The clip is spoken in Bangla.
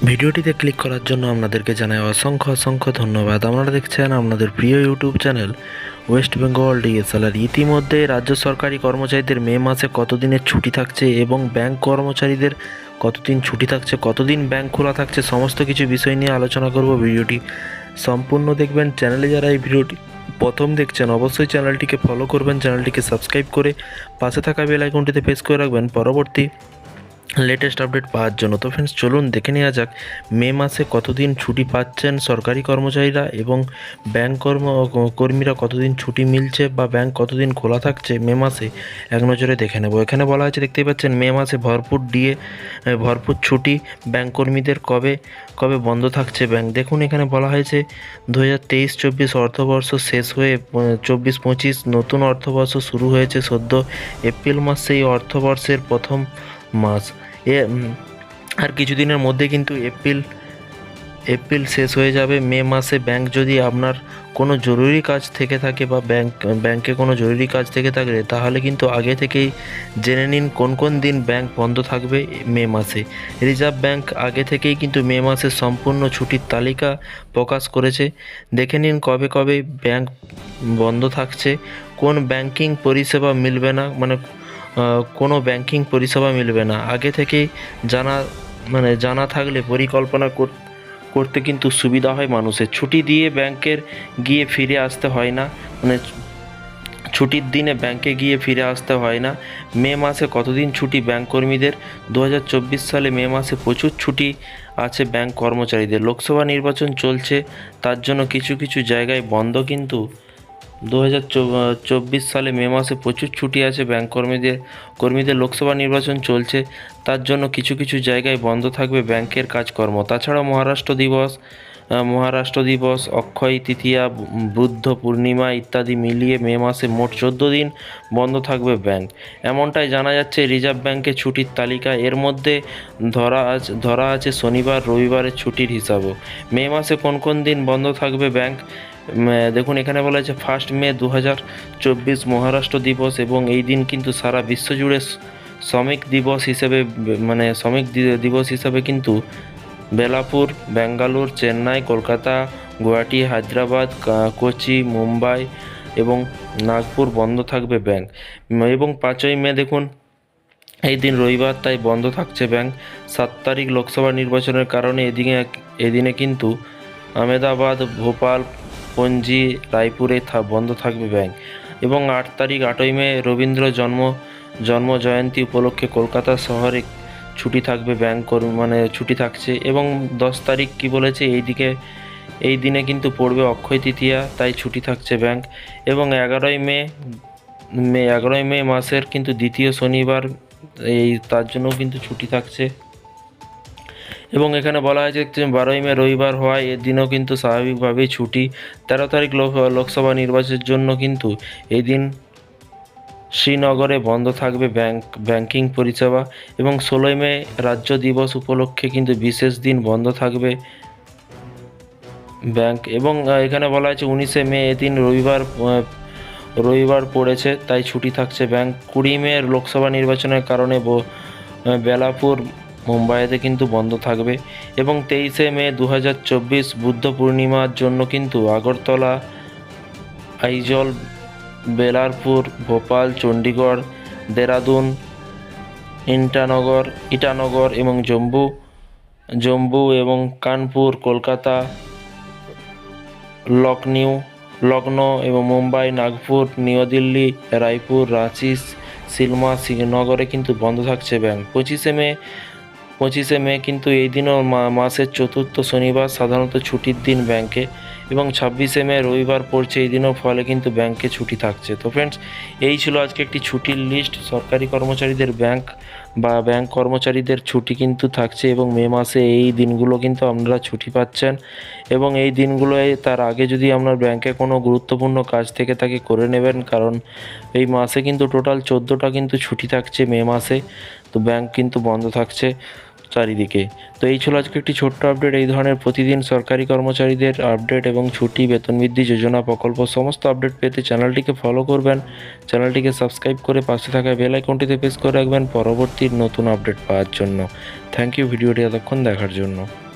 ভিডিওটিতে ক্লিক করার জন্য আপনাদেরকে জানাই অসংখ্য অসংখ্য ধন্যবাদ। আপনারা দেখছেন আপনাদের প্রিয় YouTube channel West Bengal DSLR. ইতিমধ্যে রাজ্য সরকারি কর্মচারীদের মে মাসে কতদিনের ছুটি থাকছে এবং ব্যাংক কর্মচারীদের কতদিন ছুটি থাকছে, কতদিন ব্যাংক খোলা থাকছে, সমস্ত কিছু বিষয় নিয়ে আলোচনা করব। ভিডিওটি সম্পূর্ণ দেখবেন। চ্যানেলে যারা এই ভিডিওটি প্রথম দেখছেন অবশ্যই চ্যানেলটিকে ফলো করবেন, চ্যানেলটিকে সাবস্ক্রাইব করে পাশে থাকা বেল আইকনটিতে প্রেস করে রাখবেন পরবর্তী লেটেস্ট আপডেট পাওয়ার জন্য। তো ফ্রেন্ডস, চলুন দেখে নেওয়া যাক মে মাসে কতদিন ছুটি পাচ্ছেন সরকারি কর্মচারীরা এবং ব্যাংক কর্মীরা কতদিন ছুটি মিলছে বা ব্যাংক কতদিন খোলা থাকছে মে মাসে এক নজরে দেখে নেব। এখানে বলা হয়েছে, দেখতেই পাচ্ছেন, মে মাসে ভরপুর ছুটি ব্যাংক কর্মীদের। কবে কবে বন্ধ থাকছে ব্যাংক দেখুন। এখানে বলা হয়েছে 2023-24 অর্থবর্ষ শেষ হয়ে 24-25 নতুন অর্থবর্ষ শুরু হয়েছে সদ্য। এপ্রিল মাস সেই অর্থবর্ষের প্রথম মাস। আর কিছুদিনের মধ্যে কিন্তু এপ্রিল শেষ হয়ে যাবে। মে মাসে ব্যাংক যদি আপনার কোনো জরুরি কাজ থেকে থাকে বা ব্যাংকে কোনো জরুরি কাজ থেকে থাকলে তাহলে কিন্তু আগে থেকেই জেনে নিন কোন কোন দিন ব্যাংক বন্ধ থাকবে মে মাসে। রিজার্ভ ব্যাংক আগে থেকেই কিন্তু মে মাসের সম্পূর্ণ ছুটির তালিকা প্রকাশ করেছে। দেখে নিন কবে কবে ব্যাংক বন্ধ থাকছে, কোন ব্যাংকিং পরিষেবা মিলবে না, কোনো ব্যাংকিং পরিষেবা মিলবে না। আগে থেকেই জানা থাকলে পরিকল্পনা করতে কিন্তু সুবিধা হয় মানুষের। ছুটি দিয়ে ব্যাংকের গিয়ে ফিরে আসতে হয় না, ছুটির দিনে ব্যাংকে গিয়ে ফিরে আসতে হয় না। মে মাসে কতদিন ছুটি ব্যাংক কর্মীদের? 2024 সালে মে মাসে প্রচুর ছুটি আছে ব্যাংক কর্মচারীদের। লোকসভা নির্বাচন চলছে, তার জন্য কিছু কিছু জায়গায় বন্ধ। কিন্তু 2024 সালে মে মাসে প্রচুর ছুটি আছে ব্যাংক কর্মীদের। লোকসভা নির্বাচন চলছে, তার জন্য কিছু কিছু জায়গায় বন্ধ থাকবে ব্যাংকের কাজকর্ম। তাছাড়া মহারাষ্ট্র দিবস, অক্ষয় তৃতীয়া, বুদ্ধ পূর্ণিমা ইত্যাদি মিলিয়ে মে মাসে মোট 14 দিন বন্ধ থাকবে ব্যাংক, এমনটাই জানা যাচ্ছে রিজার্ভ ব্যাংকের ছুটির তালিকা। এর মধ্যে ধরা আছে শনিবার রবিবারের ছুটির হিসাবও। মে মাসে কোন কোন দিন বন্ধ থাকবে ব্যাংক দেখুন। এখানে বলা হয়েছে 1 মে 2024 মহারাষ্ট্র দিবস, এবং এই দিন কিন্তু সারা বিশ্ব জুড়ে শ্রমিক দিবস হিসাবে কিন্তু বেলাপুর, বেঙ্গালুর, চেন্নাই, কলকাতা, গুয়াহাটি, হায়দ্রাবাদ, কোচি, মুম্বাই এবং নাগপুর বন্ধ থাকবে ব্যাংক। এবং 5ই মে দেখুন, এই দিন রবিবার, তাই বন্ধ থাকছে ব্যাংক। 7 তারিখ লোকসভা নির্বাচনের কারণে এদিনে কিন্তু আহমেদাবাদ, ভোপাল, পঞ্জি, রায়পুরে বন্ধ থাকবে ব্যাংক। এবং 8ই মে রবীন্দ্র জন্ম জয়ন্তী উপলক্ষে কলকাতা শহরে ছুটি থাকবে ব্যাংক ছুটি থাকছে। এবং 10 তারিখ কি বলেছে, এই দিনে কিন্তু পড়বে অক্ষয় তৃতীয়া, তাই ছুটি থাকছে ব্যাংক। এবং 11ই মে মাসের কিন্তু দ্বিতীয় শনিবার, তার জন্য কিন্তু ছুটি থাকছে। এবং এখানে বলা হয়েছে 12ই মে রবিবার হওয়ায় এর দিনও কিন্তু স্বাভাবিকভাবেই ছুটি। 13 তারিখ লোকসভা নির্বাচনের জন্য কিন্তু এই দিন শ্রীনগরে বন্ধ থাকবে ব্যাংকিং পরিষেবা। এবং 16ই মে রাজ্য দিবস উপলক্ষে কিন্তু বিশেষ দিন বন্ধ থাকবে ব্যাংক। এবং এখানে বলা হয়েছে 19শে মে এদিন রবিবার পড়েছে, তাই ছুটি থাকছে ব্যাংক। 20 মে লোকসভা নির্বাচনের কারণে বেলাপুর, মুম্বাইতে কিন্তু বন্ধ থাকবে। এবং 23শে মে 2024 বুদ্ধ পূর্ণিমার জন্য কিন্তু আগরতলা, আইজল, বেলারপুর, ভোপাল, চণ্ডীগড়, দেরাদুন, ইটানগর এবং জম্মু এবং কানপুর, কলকাতা, লখনউ এবং মুম্বাই, নাগপুর, নিউ দিল্লি, রায়পুর, রাঁচি, শিলমা, শ্রীনগরে কিন্তু বন্ধ থাকছে ব্যাংক। 25শে মে কিন্তু এই দিনও মাসের চতুর্থ শনিবার, সাধারণত ছুটির দিন ব্যাংকে। এবং 26শে মে রবিবার পড়ছে এই দিনও, ফলে কিন্তু ব্যাংকে ছুটি থাকছে। তো ফ্রেন্ডস, এই ছিল আজকে একটি ছুটির লিস্ট। সরকারি কর্মচারীদের ব্যাংক কর্মচারীদের ছুটি কিন্তু থাকছে, এবং মে মাসে এই দিনগুলো কিন্তু আপনারা ছুটি পাচ্ছেন। এবং এই দিনগুলোয় তার আগে যদি আপনার ব্যাংকে কোনো গুরুত্বপূর্ণ কাজ থেকে থাকে করে নেবেন, কারণ এই মাসে কিন্তু টোটাল 14টা কিন্তু ছুটি থাকছে মে মাসে। তো ব্যাংক কিন্তু বন্ধ থাকছে চারিদিকে। তো এই ছিল আজকে একটি ছোট্ট আপডেট। এই ধরনের প্রতিদিন সরকারি কর্মচারীদের আপডেট এবং ছুটি, বেতন বৃদ্ধি, যোজনা, প্রকল্প সমস্ত আপডেট পেতে চ্যানেলটিকে ফলো করবেন, চ্যানেলটিকে সাবস্ক্রাইব করে পাশে থাকা বেল আইকনটিতে প্রেস করে রাখবেন পরবর্তী নতুন আপডেট পাওয়ার জন্য। থ্যাংক ইউ ভিডিওটি এতক্ষণ দেখার জন্য।